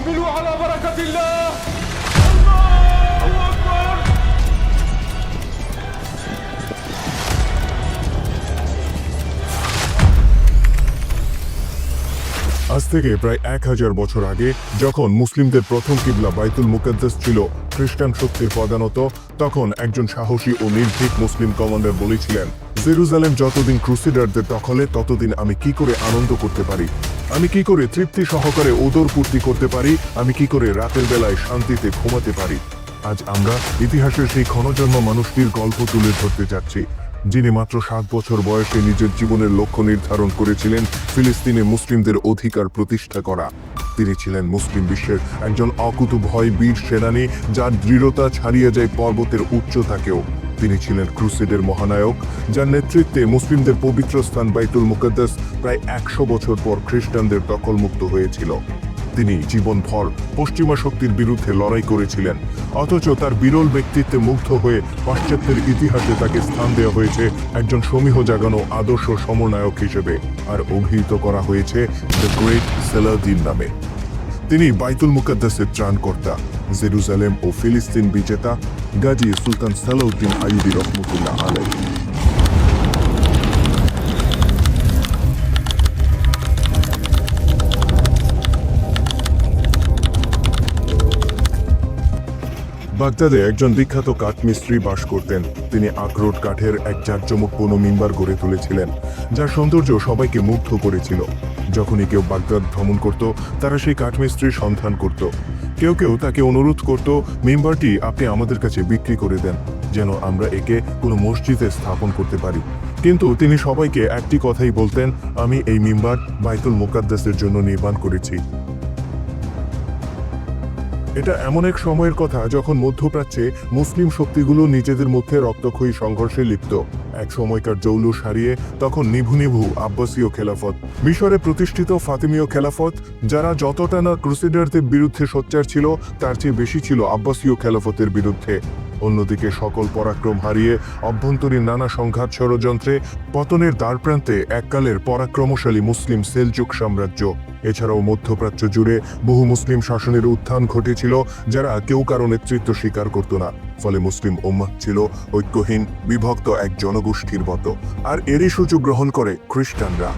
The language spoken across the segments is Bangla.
أقبلوا على بركة الله. الله أكبر. আজ থেকে প্রায় 1000 বছর আগে যখন মুসলিমদের প্রথম কিবলা বাইতুল মুকাদ্দাস ছিল খ্রিস্টান শক্তির প্রধানত, তখন একজন সাহসী ও নির্ভীক মুসলিম কমান্ডার বলেছিলেন, জেরুজালেম যতদিন ক্রুসেডারদের দখলে ততদিন আমি কি করে আনন্দ করতে পারি, আমি কি করে তৃপ্তি সহকারে ওদর পূর্তি করতে পারি, আমি কি করে রাতের বেলায় শান্তিতে ঘুমাতে পারি। আজ আমরা ইতিহাসের সেই ক্ষণজন্ম মানুষটির গল্প তুলে ধরতে যাচ্ছি, যিনি মাত্র 7 বছর বয়সে নিজের জীবনের লক্ষ্য নির্ধারণ করেছিলেন ফিলিস্তিনে মুসলিমদের অধিকার প্রতিষ্ঠা করা। তিনি ছিলেন মুসলিম বিশ্বের একজন অকুতোভয় বীর সেনানী, যার দৃঢ়তা ছাড়িয়ে যায় পর্বতের উচ্চতাকেও। তিনি ছিলেন ক্রুসেডের মহানায়ক, যার নেতৃত্বে মুসলিমদের পবিত্র স্থান বাইতুল মুকাদ্দাস প্রায় 100 বছর পর খ্রিস্টানদের দখলমুক্ত হয়েছিল। তিনি জীবনভর পশ্চিমা শক্তির বিরুদ্ধে লড়াই করেছিলেন, অথচ তার বিরল ব্যক্তিত্বে মুগ্ধ হয়ে পাশ্চাত্যের ইতিহাসে তাকে স্থান দেওয়া হয়েছে একজন সমীহ জাগানো আদর্শ সমন্বয়ক হিসেবে, আর অভিহিত করা হয়েছে দ্য গ্রেট সালাউদ্দিন নামে। তিনি বাইতুল মুকাদ্দাসের ত্রাণকর্তা, জেরুজালেম ও ফিলিস্তিন বিজেতা গাজী সুলতান সালাউদ্দিন আইয়ুবী রহমতুল্লাহ আলাইহি। বাগদাদে একজন বিখ্যাত কাঠমিস্ত্রি বাস করতেন। তিনি আখরোট কাঠের এক জাঁকজমকপূর্ণ মিম্বার গড়ে তুলেছিলেন, যার সৌন্দর্য সবাইকে মুগ্ধ করেছিল। যখনই কেউ বাগদাদ ভ্রমণ করত, তারা সেই কাঠমিস্ত্রির সন্ধান করত। কেউ কেউ তাকে অনুরোধ করত, মিম্বারটি আপনি আমাদের কাছে বিক্রি করে দেন, যেন আমরা একে কোনো মসজিদে স্থাপন করতে পারি। কিন্তু তিনি সবাইকে একটি কথাই বলতেন, আমি এই মিম্বার বাইতুল মুকাদ্দাসের জন্য নির্মাণ করেছি। এটা এমন এক সময়ের কথা যখন মধ্যপ্রাচ্যে মুসলিম শক্তিগুলো নিজেদের মধ্যে রক্তক্ষয়ী সংঘর্ষে লিপ্ত। এক সময়কার জৌলুস হারিয়ে তখন নিভু নিভু আব্বাসীয় খেলাফত, মিশরে প্রতিষ্ঠিত ফাতিমীয় খেলাফত, যারা যতটা না ক্রুসেডারদের বিরুদ্ধে সোচ্চার ছিল, তার চেয়ে বেশি ছিল আব্বাসীয় খেলাফতের বিরুদ্ধে। অন্যদিকে সকল পরাক্রম হারিয়ে অভ্যন্তরীণ নানা সংঘাত ষড়যন্ত্রে পতনের দ্বারপ্রান্তে এককালের পরাক্রমশালী মুসলিম সেলজুক সাম্রাজ্য। এছাড়াও মধ্যপ্রাচ্য জুড়ে বহু মুসলিম শাসনের উত্থান ঘটেছিল, যারা কেউ কারো নেতৃত্ব স্বীকার করত না। ফলে মুসলিম উম্মাহ ছিল ঐক্যহীন, বিভক্ত এক জনগোষ্ঠীর মতো। আর এরই সুযোগ গ্রহণ করে খ্রিস্টানরা।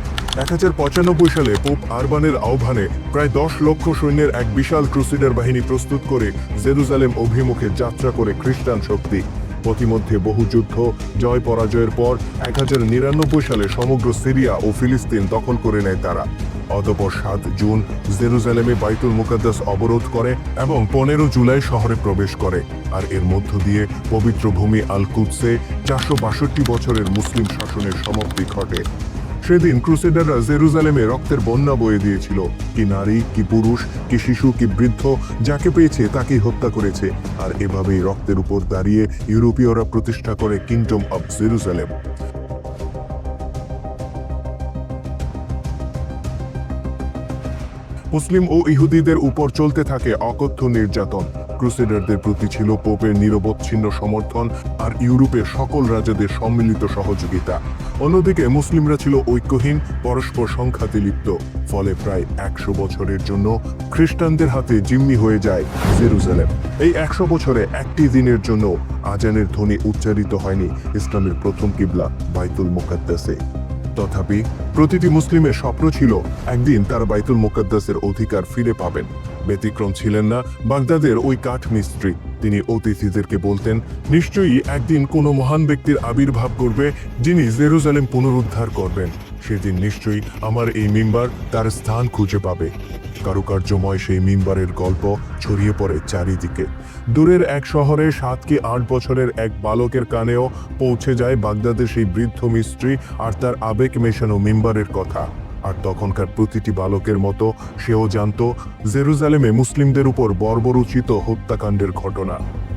1095 সালে পোপ আরবানের আহ্বানে প্রায় 10 লক্ষ সৈন্যের এক বিশাল ক্রুসেডার বাহিনী প্রস্তুত করে জেরুজালেম অভিমুখে যাত্রা করে খ্রিস্টান শক্তি। পথিমধ্যে বহু যুদ্ধ, জয় পরাজয়ের পর 1099 সালে সমগ্র সিরিয়া ও ফিলিস্তিন দখল করে নেয় তারা। অতঃপর 7 জুন জেরুজালেমে বাইতুল মুকাদ্দাস অবরোধ করে এবং 15 জুলাই শহরে প্রবেশ করে। আর এর মধ্য দিয়ে পবিত্র ভূমি আল কুদসে 462 বছরের মুসলিম শাসনের সমাপ্তি ঘটে। সেদিন ক্রুসেডাররা জেরুজালেমে রক্তের বন্যা বয়ে দিয়েছিল। কি নারী, কি পুরুষ, কি শিশু, কি বৃদ্ধ, যাকে পেয়েছে তাকেই হত্যা করেছে। আর এভাবেই রক্তের উপর দাঁড়িয়ে ইউরোপীয়রা প্রতিষ্ঠা করে কিংডম অব জেরুজালেম। মুসলিম ও ইহুদিদের উপর চলতে থাকে অকথ্য নির্যাতন। ক্রুসেডারদের প্রতি ছিল পোপের নিরবচ্ছিন্ন সমর্থন আর ইউরোপের সকল রাজাদের সম্মিলিত সহযোগিতা। অন্যদিকে মুসলিমরা ছিল ঐক্যহীন, পরস্পর সংঘাতে লিপ্ত। ফলে প্রায় 100 বছরের জন্য খ্রিস্টানদের হাতে জিম্মি হয়ে যায় জেরুজালেম। এই 100 বছরে একটি দিনের জন্য আজানের ধ্বনি উচ্চারিত হয়নি ইসলামের প্রথম কিবলা বাইতুল মুকাদ্দাসে। তথাপি প্রতিটি মুসলিমের স্বপ্ন ছিল একদিন তারা বাইতুল মুকাদ্দাসের অধিকার ফিরে পাবেন। ব্যতিক্রম ছিলেন না বাগদাদের ওই কাঠ মিস্ত্রি। তিনি অতিথিদেরকে বলতেন, নিশ্চয়ই একদিন কোনো মহান ব্যক্তির আবির্ভাব করবে, যিনি জেরুজালেম পুনরুদ্ধার করবেন। সেদিন নিশ্চয়ই আমার এই মিম্বার তার স্থান খুঁজে পাবে। কারুকার্যময় সেই মিম্বারের গল্প ছড়িয়ে পড়ে চারিদিকে। দূরের এক শহরে 7 কি 8 বছরের এক বালকের কানেও পৌঁছে যায় বাগদাদের সেই বৃদ্ধ মিস্ত্রি আর তার আবেগ মেশানো মিম্বারের কথা। আর তখনকার প্রতিটি বালকের মতো সেও জানত জেরুজালেমে মুসলিমদের উপর বর্বরোচিত হত্যাকাণ্ডের ঘটনা।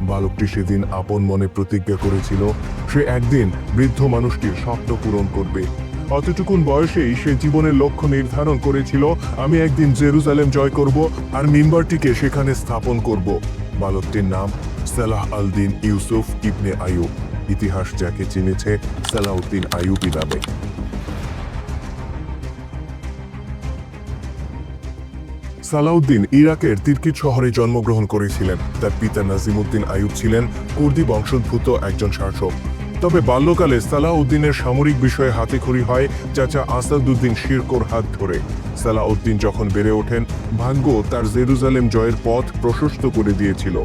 বালকটি সেদিন আপন মনে প্রতিজ্ঞা করেছিল সে একদিন বৃদ্ধ মানুষটির স্বপ্ন পূরণ করবে। অতটুকুন বয়সেই সে জীবনের লক্ষ্য নির্ধারণ করেছিল, আমি একদিন জেরুজালেম জয় করব আর মিম্বারটিকে সেখানে স্থাপন করব। বালকটির নাম সালাহ আল-দিন ইউসুফ ইবনে আইয়ুব। ইতিহাস যাকে চিনেছে সালাউদ্দিন আইয়ুবী নামে। সালাউদ্দিন ইরাকের তিরকিত শহরে জন্মগ্রহণ করেছিলেন। তার পিতা নাজিমউদ্দিন আইয়ুব ছিলেন কুর্দি বংশোদ্ভূত একজন শাসক। তবে বাল্যকালে সালাউদ্দিনের সামরিক বিষয়ে হাতেখড়ি হয় চাচা আসাদউদ্দিন শিরকোর হাত ধরে। সালাউদ্দিন যখন বেড়ে ওঠেন, ভাগ্য তার জেরুজালেম জয়ের পথ প্রশস্ত করে দিয়েছিল।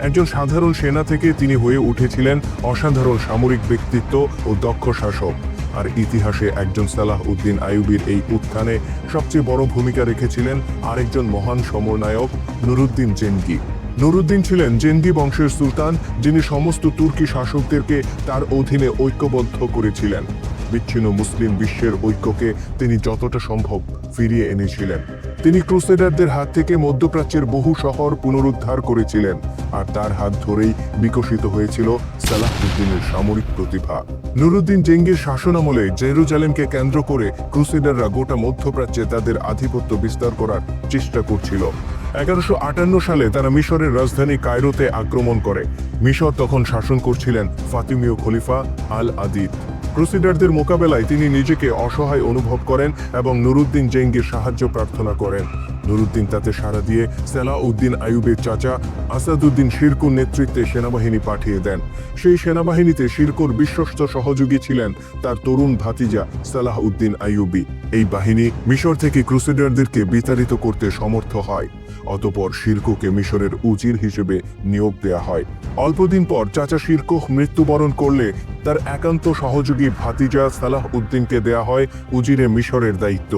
একজন সাধারণ সেনা থেকে তিনি হয়ে উঠেছিলেন অসাধারণ সামরিক ব্যক্তিত্ব ও দক্ষ শাসক। আর ইতিহাসে একজন সালাহউদ্দিন আইয়ুবীর এই উত্থানে সবচেয়ে বড় ভূমিকা রেখেছিলেন আরেকজন মহান সমরনায়ক, নুরুদ্দিন জেনগি। নুরুদ্দিন ছিলেন জেনগি বংশের সুলতান, যিনি সমস্ত তুর্কি শাসকদেরকে তার অধীনে ঐক্যবদ্ধ করেছিলেন। বিচ্ছিন্ন মুসলিম বিশ্বের ঐক্যকে তিনি যতটা সম্ভব ফিরিয়ে এনেছিলেন। তিনি ক্রুসেডারদের হাত থেকে মধ্যপ্রাচ্যের বহু শহর পুনরুদ্ধার করেছিলেন, আর তার হাত ধরেই বিকশিত হয়েছিল সালাহউদ্দিনের সামরিক প্রতিভা। নুরুদ্দিন জেঙ্গির শাসনামলে জেরুজালেমকে কেন্দ্র করে ক্রুসেডাররা গোটা মধ্যপ্রাচ্যে তাদের আধিপত্য বিস্তার করার চেষ্টা করছিল। 1158 সালে তারা মিশরের রাজধানী কায়রোতে আক্রমণ করে। মিশর তখন শাসন করছিলেন ফাতিমীয় খলিফা আল আদিদ। ক্রুসেডারদের মোকাবেলায় তিনি নিজেকে অসহায় অনুভব করেন এবং নুরুদ্দিন জেঙ্গির সাহায্য প্রার্থনা করেন। নুরুদ্দিন তাতে সাড়া দিয়ে সালাহউদ্দিন আইয়ুবের চাচা আসাদউদ্দিন শিরকুর নেতৃত্বে সেনাবাহিনী পাঠিয়ে দেন। সেই সেনাবাহিনীতে শিরকুর বিশ্বস্ত সহযোগী ছিলেন তার তরুণ ভাতিজা সালাহউদ্দিন আইয়ুবী। এই বাহিনী মিশর থেকে ক্রুসেডারদেরকে বিতাড়িত করতে সমর্থ হয়। অতঃপর শিরকুকে মিশরের উজির হিসেবে নিয়োগ দেয়া হয়। অল্পদিন পর চাচা শিরকুহ মৃত্যুবরণ করলে তার একান্ত সহযোগী ভাতিজা সালাহউদ্দিনকে দেয়া হয় উজিরে মিশরের দায়িত্ব।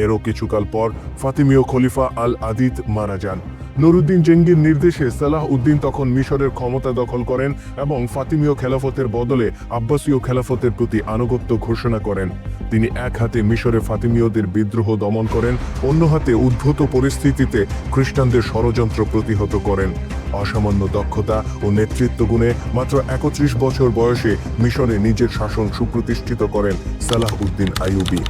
এরও কিছুকাল পর ফাতিমীয় খলিফা আল আদিদ মারা যান। নুরুদ্দিন জেঙ্গির নির্দেশে সালাহউদ্দিন তখন মিশরের ক্ষমতা দখল করেন এবং ফাতিমীয় খেলাফতের বদলে আব্বাসীয় খেলাফতের প্রতি আনুগত্য ঘোষণা করেন। তিনি এক হাতে মিশরে ফাতিমীয়দের বিদ্রোহ দমন করেন, অন্য হাতে উদ্ভূত পরিস্থিতিতে খ্রিস্টানদের ষড়যন্ত্র প্রতিহত করেন। অসামান্য দক্ষতা ও নেতৃত্ব গুণে মাত্র 31 বছর বয়সে মিশরে নিজের শাসন সুপ্রতিষ্ঠিত করেন সালাহউদ্দিন আইয়ুবী।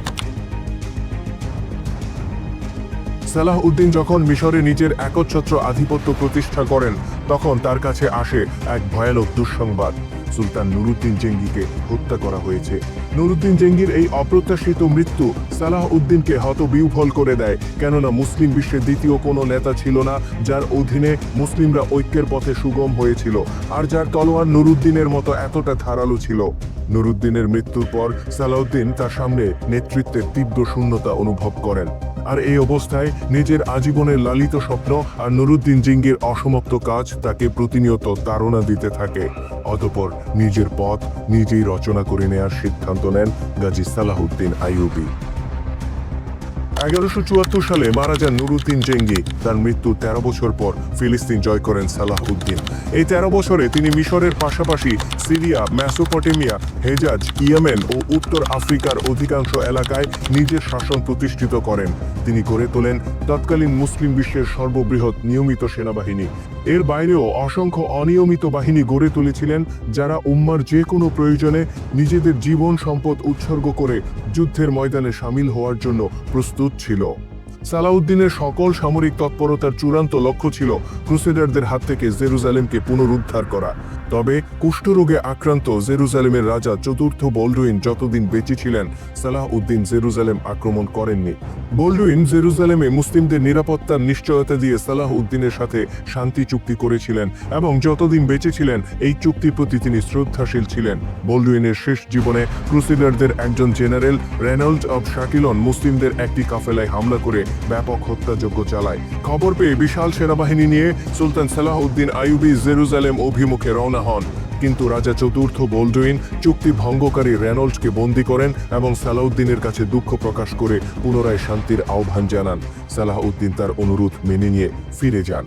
সালাহউদ্দিন যখন মিশরে নিজের একচ্ছত্র আধিপত্য প্রতিষ্ঠা করেন, তখন তার কাছে আসে এক ভয়ানক দুঃসংবাদ। সুলতান নুরুদ্দিন জেঙ্গিকে হত্যা করা হয়েছে। নুরুদ্দিন জেঙ্গির এই অপ্রত্যাশিত মৃত্যু সালাহউদ্দিনকে হতবিহ্বল করে দেয়, কেননা মুসলিম বিশ্বের দ্বিতীয় কোনো নেতা ছিল না যার অধীনে মুসলিমরা ঐক্যের পথে সুগম হয়েছিল, আর যার তলোয়ার নুরুদ্দিনের মতো এতটা ধারালো ছিল। নুরুদ্দিনের মৃত্যুর পর সালাহউদ্দিন তার সামনে নেতৃত্বের তীব্র শূন্যতা অনুভব করেন। আর এই অবস্থায় নিজের আজীবনের লালিত স্বপ্ন আর নুরুদ্দিন জেঙ্গির অসমাপ্ত কাজ তাকে প্রতিনিয়ত তাড়না দিতে থাকে। অতঃপর নিজের পথ নিজেই রচনা করে নেয়ার সিদ্ধান্ত নেন গাজী সালাহউদ্দিন আইয়ুবী। 1174 সালে মারা যান নুরুদ্দিন জেঙ্গি। তার মৃত্যুর 13 বছর পর ফিলিস্তিন জয় করেন সালাহউদ্দিন। এই 13 বছরে তিনি মিশরের পাশাপাশি সিরিয়া, মেসোপটেমিয়া, হেজাজ, ইয়েমেন ও উত্তর আফ্রিকার অধিকাংশ এলাকায় নিজের শাসন প্রতিষ্ঠিত করেন। তিনি গড়ে তোলেন তৎকালীন মুসলিম বিশ্বের সর্ববৃহৎ নিয়মিত সেনাবাহিনী। এর বাইরেও অসংখ্য অনিয়মিত বাহিনী গড়ে তুলেছিলেন, যারা উম্মার যে কোনো প্রয়োজনে নিজেদের জীবন সম্পদ উৎসর্গ করে যুদ্ধের ময়দানে সামিল হওয়ার জন্য প্রস্তুত ছিল। সালাউদ্দিনের সকল সামরিক তৎপরতার চূড়ান্ত লক্ষ্য ছিল ক্রুসেডারদের হাত থেকে জেরুজালেমকে পুনরুদ্ধার করা। তবে কুষ্ঠরোগে আক্রান্ত জেরুজালেমের রাজা চতুর্থ বলডুইন যতদিন বেঁচে ছিলেন, সালাহউদ্দিন জেরুজালেম আক্রমণ করেননি। বলডুইন জেরুজালেমে মুসলিমদের নিরাপত্তার নিশ্চয়তা দিয়ে সালাহউদ্দিনের সাথে শান্তি চুক্তি করেছিলেন এবং যতদিন বেঁচে ছিলেন এই চুক্তির প্রতি তিনি শ্রদ্ধাশীল ছিলেন। বলডুইনের শেষ জীবনে ক্রুসেডারদের একজন জেনারেল রেনল্ড অব শাকিলন মুসলিমদের একটি কাফেলায় হামলা করে ব্যাপক হত্যাযজ্ঞ চালায়। খবর পেয়ে বিশাল সেনাবাহিনী নিয়ে সুলতান সালাহউদ্দিন আইয়ুবী জেরুজালেম অভিমুখে রওনা হন। কিন্তু রাজা চতুর্থ বলডুইন চুক্তি ভঙ্গকারী রেনল্ডকে বন্দী করেন এবং সালাহউদ্দিনের কাছে দুঃখ প্রকাশ করে পুনরায় শান্তির আহ্বান জানান। সালাহউদ্দিন তার অনুরোধ মেনে নিয়ে ফিরে যান।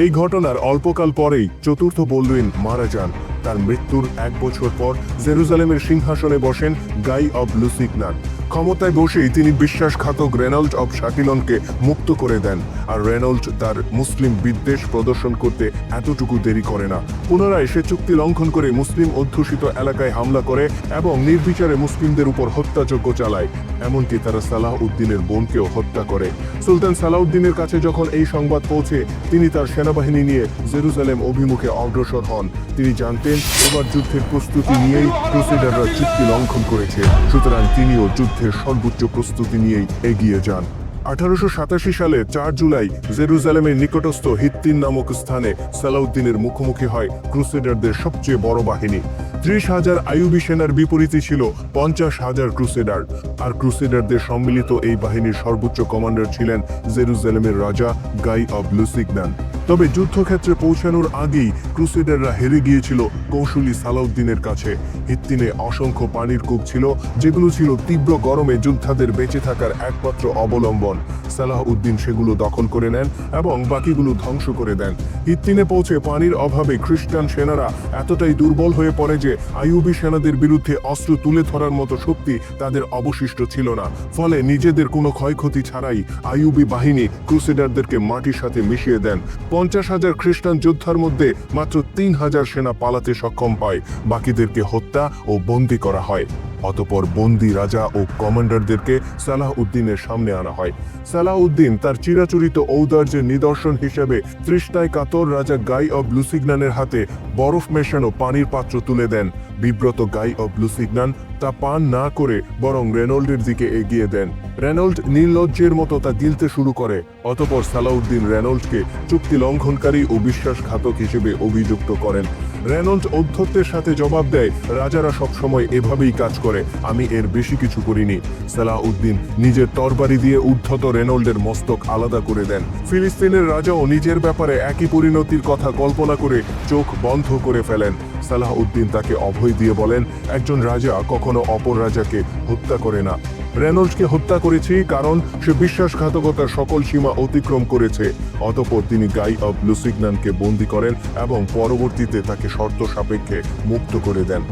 এই ঘটনার অল্পকাল পরেই চতুর্থ বলডুইন মারা যান। তার মৃত্যুর 1 বছর পর জেরুজালেমের সিংহাসনে বসেন গাই অব লুসিগনান। ক্ষমতায় বসেই তিনি বিশ্বাসঘাতক রেনল্ড অব শাকিলনকে মুক্ত করে দেন। আর রেনল্ড তার মুসলিম বিদ্বেষ প্রদর্শন করতে এতটুকু দেরি করে না। পুনরায় সে চুক্তি লঙ্ঘন করে মুসলিম অধ্যুষিত এলাকায় হামলা করে এবং নির্বিচারে মুসলিমদের উপর হত্যাযজ্ঞ চালায়। এমনকি তারা সালাহউদ্দিনের বোনকেও হত্যা করে। সুলতান সালাহউদ্দিনের কাছে যখন এই সংবাদ পৌঁছে, তিনি তার সেনাবাহিনী নিয়ে জেরুজালেম অভিমুখে অগ্রসর হন। তিনি জানতেন এবার যুদ্ধের প্রস্তুতি নিয়েই ক্রুসেডাররা চুক্তি লঙ্ঘন করেছে, সুতরাং তিনিও যুদ্ধের সর্বোচ্চ প্রস্তুতি নিয়েই এগিয়ে যান। 1887 সালে 4 জুলাই জেরুজালেমের নিকটস্থ হিত্তিন নামক স্থানে সালাউদ্দিনের মুখোমুখি হয় ক্রুসেডারদের সবচেয়ে বড় বাহিনী। 30,000 আইয়ুবী সেনার বিপরীতে ছিল 50,000 ক্রুসেডার। আর ক্রুসেডারদের সম্মিলিত এই বাহিনীর সর্বোচ্চ কমান্ডার ছিলেন জেরুজালেমের রাজা গাই অব লুসিগনান। তবে যুদ্ধক্ষেত্রে পৌঁছানোর আগেই ক্রুসেডাররা হেরে গিয়েছিল কৌশলী সালাউদ্দিনের কাছে। হিত্তিনে অসংখ্য পানির কূপ ছিল, যেগুলো ছিল তীব্র গরমে যোদ্ধাদের বেঁচে থাকার একমাত্র অবলম্বন। সালাহউদ্দিন সেগুলো দখল করে নেন এবং বাকিগুলো ধ্বংস করে দেন। হিত্তিনে পৌঁছে পানির অভাবে খ্রিস্টান সেনারা এতটাই দুর্বল হয়ে পড়ে যে আইয়ুবী সেনাদের বিরুদ্ধে অস্ত্র তুলে ধরার মতো শক্তি তাদের অবশিষ্ট ছিল না। ফলে নিজেদের কোনো ক্ষয়ক্ষতি ছাড়াই আইয়ুবী বাহিনী ক্রুসেডারদেরকে মাটির সাথে মিশিয়ে দেন। 50,000 খ্রিস্টান যোদ্ধার মধ্যে মাত্র 3,000 সেনা পালাতে সক্ষম হয়। বাকিদেরকে হত্যা ও বন্দী করা হয়। অতঃপর বন্দী রাজা ও কমান্ডারদেরকে সালাহউদ্দিনের সামনে আনা হয়। সালাহউদ্দিন তার চিরাচরিত ঔদার্যের নিদর্শন হিসেবে তৃষ্ণায় কাতর রাজা গাই অব লুসিগনানের হাতে বরফ মেশানো পানির পাত্র তুলে দেন। বিব্রত গাই অব লুসিগনান তা পান না করে বরং রেনল্ডের দিকে এগিয়ে দেন। রেনল্ড নির্লজ্জের মতো তা গিলতে শুরু করে। অতঃপর সালাউদ্দিন রেনল্ডকে চুক্তি লঙ্ঘনকারী ও বিশ্বাসঘাতক হিসেবে অভিযুক্ত করেন। রেনল্ড ঔদ্ধত্যের সাথে জবাব দেয়, রাজারা সবসময় এভাবেই কাজ করে, আমি এর বেশি কিছু করিনি। সালাহউদ্দিন নিজের তরবারি দিয়ে উদ্ধত রেনল্ডের মস্তক আলাদা করে দেন। ফিলিস্তিনের রাজাও নিজের ব্যাপারে একই পরিণতির কথা কল্পনা করে চোখ বন্ধ করে ফেলেন। সালাহউদ্দিন তাকে অভয় দিয়ে বলেন, একজন রাজা কখনো অপর রাজাকে হত্যা করে না। রেনল্ডকে হত্যা করেছি কারণ সে বিশ্বাসঘাতকতার সকল সীমা অতিক্রম করেছে। অতঃপর তিনি গাই অব লুসিগনানকে বন্দী করেন এবং পরবর্তীতে তাকে শর্ত সাপেক্ষে মুক্ত করে দেন।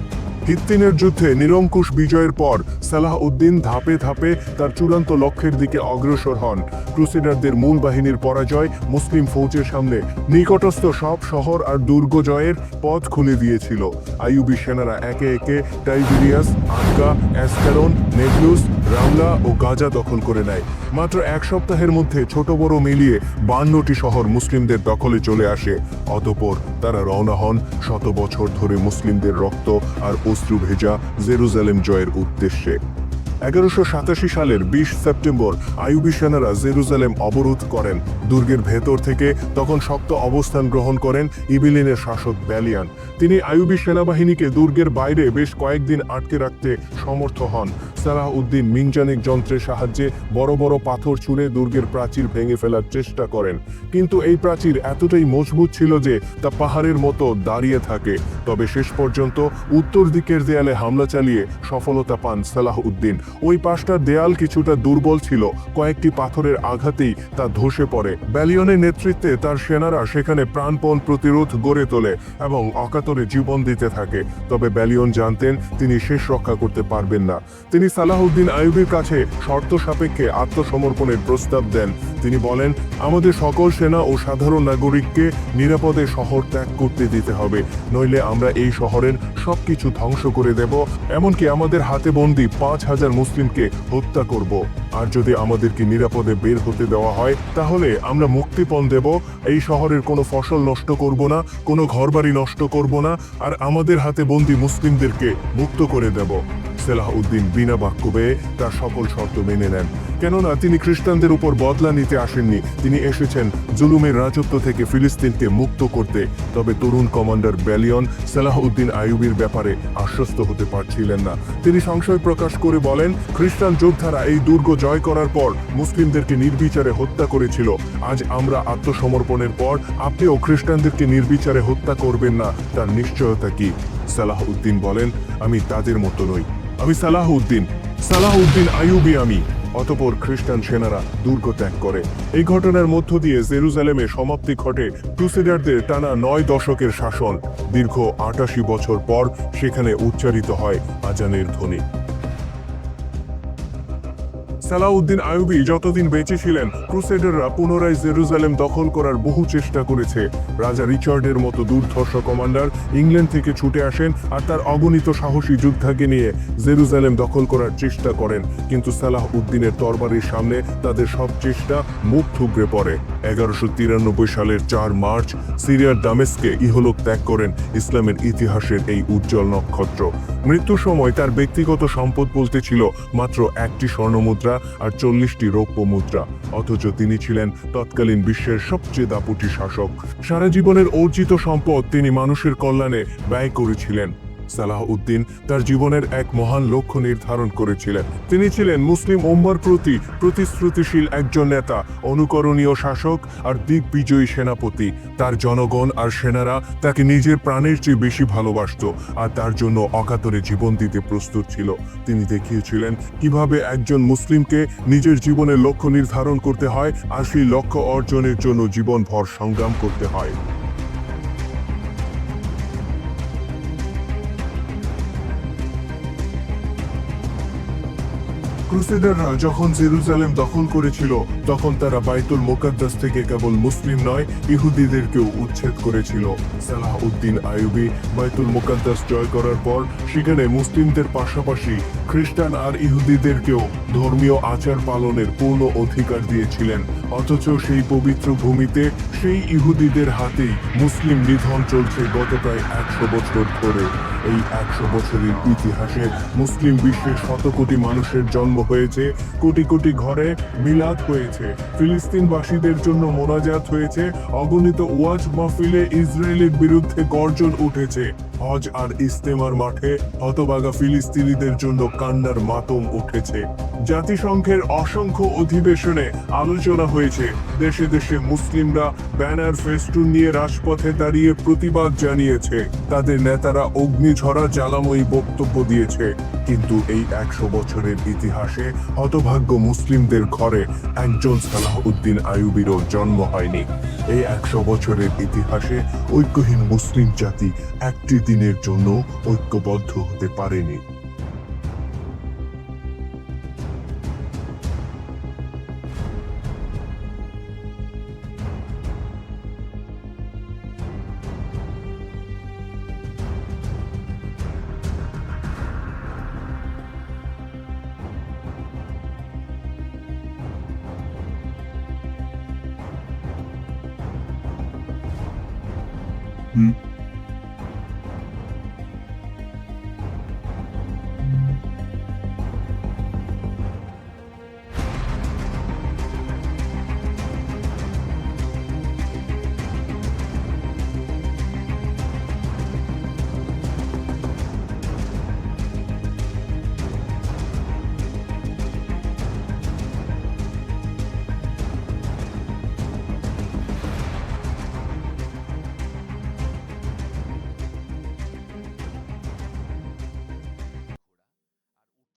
হিত্তিনের যুদ্ধে নিরঙ্কুশ বিজয়ের পর সালাহউদ্দিন ধাপে ধাপে তার চূড়ান্ত লক্ষ্যের দিকে অগ্রসর হন। ক্রুসেডারদের মূল বাহিনীর পরাজয় মুসলিম ফৌজের সামনে নিকটস্থ সব শহর আর দুর্গ জয়ের পথ খুলে দিয়েছিল। আইয়ুবী সেনারা একে একে টাইবেরিয়াস, আক্কা, অ্যাসক্যালন, নেবলুস, রামলা ও গাজা দখল করে নেয়। মাত্র এক সপ্তাহের মধ্যে ছোট বড় মিলিয়ে 52টি শহর মুসলিমদের দখলে চলে আসে। অতঃপর তারা রওনা হন শত বছর ধরে মুসলিমদের রক্ত আর অশ্রু ভেজা জেরুজালেম জয়ের উদ্দেশ্যে। 1187 সালের 20 সেপ্টেম্বর আইয়ুবী সেনারা জেরুজালেম অবরোধ করেন। দুর্গের ভেতর থেকে তখন শক্ত অবস্থান গ্রহণ করেন ইবিলিনের শাসক ব্যালিয়ান। তিনি আইয়ুবী সেনাবাহিনীকে দুর্গের বাইরে বেশ কয়েকদিন আটকে রাখতে সমর্থ হন। সালাহউদ্দিন মিনজানিক যন্ত্রের সাহায্যে বড় বড় পাথর ছুঁড়ে দুর্গের প্রাচীর ভেঙে ফেলার চেষ্টা করেন, কিন্তু এই প্রাচীর এতটাই মজবুত ছিল যে তা পাহাড়ের মতো দাঁড়িয়ে থাকে। তবে শেষ পর্যন্ত উত্তর দিকের দেয়ালে হামলা চালিয়ে সফলতা পান সালাহউদ্দিন। ওই পাশটার দেয়াল কিছুটা দুর্বল ছিল, কয়েকটি পাথরের আঘাতেই তা ধসে পড়ে। ব্যালিয়নের নেতৃত্বে তার সেনারা সেখানে প্রাণপণ প্রতিরোধ গড়ে তোলে এবং অকাতরে জীবন দিতে থাকে। তবে ব্যালিয়ন জানতেন তিনি শেষ রক্ষা করতে পারবেন না। তিনি সালাহউদ্দিন আইয়ুবীর কাছে শর্ত সাপেক্ষে আত্মসমর্পণের প্রস্তাব দেন। তিনি বলেন, আমাদের সকল সেনা ও সাধারণ নাগরিককে নিরাপদে শহর ত্যাগ করতে দিতে হবে, নইলে আমরা এই শহরের সবকিছু ধ্বংস করে দেব, এমনকি আমাদের হাতে বন্দি 5,000 মুসলিমকে হত্যা করব। আর যদি আমাদেরকে নিরাপদে বের হতে দেওয়া হয় তাহলে আমরা মুক্তিপণ দেব। এই শহরের কোনো ফসল নষ্ট করব না, কোনো ঘরবাড়ি নষ্ট করব না, আর আমাদের হাতে বন্দি মুসলিমদেরকে মুক্ত করে দেব। সালাহউদ্দিন বিনা বাক্য ব্যয়ে তার সকল শর্ত মেনে নেন, কেননা তিনি খ্রিস্টানদের উপর বদলা নিতে আসেননি, তিনি এসেছেন জুলুমের রাজত্ব থেকে ফিলিস্তিনকে মুক্ত করতে। তবে তরুণ কমান্ডার ব্যালিয়ন সালাহউদ্দিন আইয়ুবীর ব্যাপারে আশ্বস্ত হতে পারছিলেন না। তিনি সংশয় প্রকাশ করে বলেন, খ্রিস্টান যোদ্ধারা এই দুর্গ জয় করার পর মুসলিমদেরকে নির্বিচারে হত্যা করেছিল। আজ আমরা আত্মসমর্পণের পর আপনিও খ্রিস্টানদেরকে নির্বিচারে হত্যা করবেন না, তার নিশ্চয়তা কি? সালাহউদ্দিন বলেন, আমি তাদের মতো নই, আমি সালাহউদ্দিন আইয়ুবী আমি। অতঃপর খ্রিস্টান সেনারা দুর্গ ত্যাগ করে। এই ঘটনার মধ্য দিয়ে জেরুজালেমে সমাপ্তি ঘটে ক্রুসেডারদের টানা 9 দশকের শাসন। দীর্ঘ 88 বছর পর সেখানে উচ্চারিত হয় আজানের ধ্বনি। সালাহউদ্দিন আইয়ুবী যতদিন বেঁচে ছিলেন, ক্রুসেডাররা পুনরায় জেরুজালেম দখল করার বহু চেষ্টা করেছে। রাজা রিচার্ডের মতো দুর্ধর্ষ কমান্ডার ইংল্যান্ড থেকে ছুটে আসেন আর তার অগণিত সাহসী যোদ্ধাকে নিয়ে জেরুজালেম দখল করার চেষ্টা করেন, কিন্তু সালাহউদ্দিনের তরবারির সামনে তাদের সব চেষ্টা মুখ থুবড়ে পড়ে। 1193 সালের 4 মার্চ সিরিয়ার দামেস্কে ইহলোক ত্যাগ করেন ইসলামের ইতিহাসের এই উজ্জ্বল নক্ষত্র। মৃত্যুর সময় তার ব্যক্তিগত সম্পদ বলতে ছিল মাত্র একটি স্বর্ণমুদ্রা আর 40টি রৌপ্য মুদ্রা। অথচ তিনি ছিলেন তৎকালীন বিশ্বের সবচেয়ে দাপুটি শাসক। সারা জীবনের অর্জিত সম্পদ তিনি মানুষের কল্যাণে ব্যয় করেছিলেন। সালাহউদ্দিন তার জীবনের এক মহান লক্ষ্য নির্ধারণ করেছিলেন। তিনি ছিলেন মুসলিম উম্মার প্রতি প্রতিশ্রুতিশীল একজন নেতা, অনুকরণীয় শাসক আর দিগ্বিজয়ী সেনাপতি। তার জনগণ আর সেনারা তাকে নিজের প্রাণের চেয়ে বেশি ভালোবাসত আর তার জন্য অকাতরে জীবন দিতে প্রস্তুত ছিল। তিনি দেখিয়েছিলেন কিভাবে একজন মুসলিমকে নিজের জীবনের লক্ষ্য নির্ধারণ করতে হয় আর সেই লক্ষ্য অর্জনের জন্য জীবনভর সংগ্রাম করতে হয়। ক্রুসেডাররা যখন জেরুজালেম দখল করেছিল তখন তারা বাইতুল মুকাদ্দাস থেকে কেবল মুসলিম নয়, ইহুদিদেরকেও উচ্ছেদ করেছিল। সালাহউদ্দিন আইয়ুবী বাইতুল মুকাদ্দাস জয় করার পর সেখানে মুসলিমদের পাশাপাশি খ্রিস্টান আর ইহুদিদেরকেও ধর্মীয় আচার পালনের পূর্ণ অধিকার দিয়েছিলেন। অথচ সেই পবিত্র ভূমিতে সেই ইহুদিদের হাতেই মুসলিম নিধন চলছে গত প্রায় 100 বছর ধরে। এই 100 বছরের ইতিহাসে মুসলিম বিশ্বের শত কোটি মানুষের জন্ম হয়েছে, কোটি কোটি ঘরে মিলাদ হয়েছে, ফিলিস্তিনবাসীদের জন্য মোনাজাত হয়েছে, অগণিত ওয়াজ মাহফিলে ইসরায়েলের বিরুদ্ধে গর্জন উঠেছে। হজ আর ইস্তেমার মাঠে হতবাগা ফিলিস্তিনিদের জন্য কান্নার মাতম উঠেছে। জাতিসংঘের অসংখ্য অধিবেশনে আলোচনা হয়েছে। দেশে দেশে মুসলিমরা ব্যানার ফেস্টুন নিয়ে রাজপথে দাঁড়িয়ে প্রতিবাদ জানিয়েছে। তাদের নেতারা অগ্নিঝরা জ্বালাময়ী বক্তব্য দিয়েছে। কিন্তু এই 100 বছরের ইতিহাসে হতভাগ্য মুসলিমদের ঘরে একজন সালাহউদ্দিন আইয়ুবীরও জন্ম হয়নি। এই 100 বছরের ইতিহাসে ঐক্যহীন মুসলিম জাতি একটি দিনের জন্য ঐক্যবদ্ধ হতে পারেনি।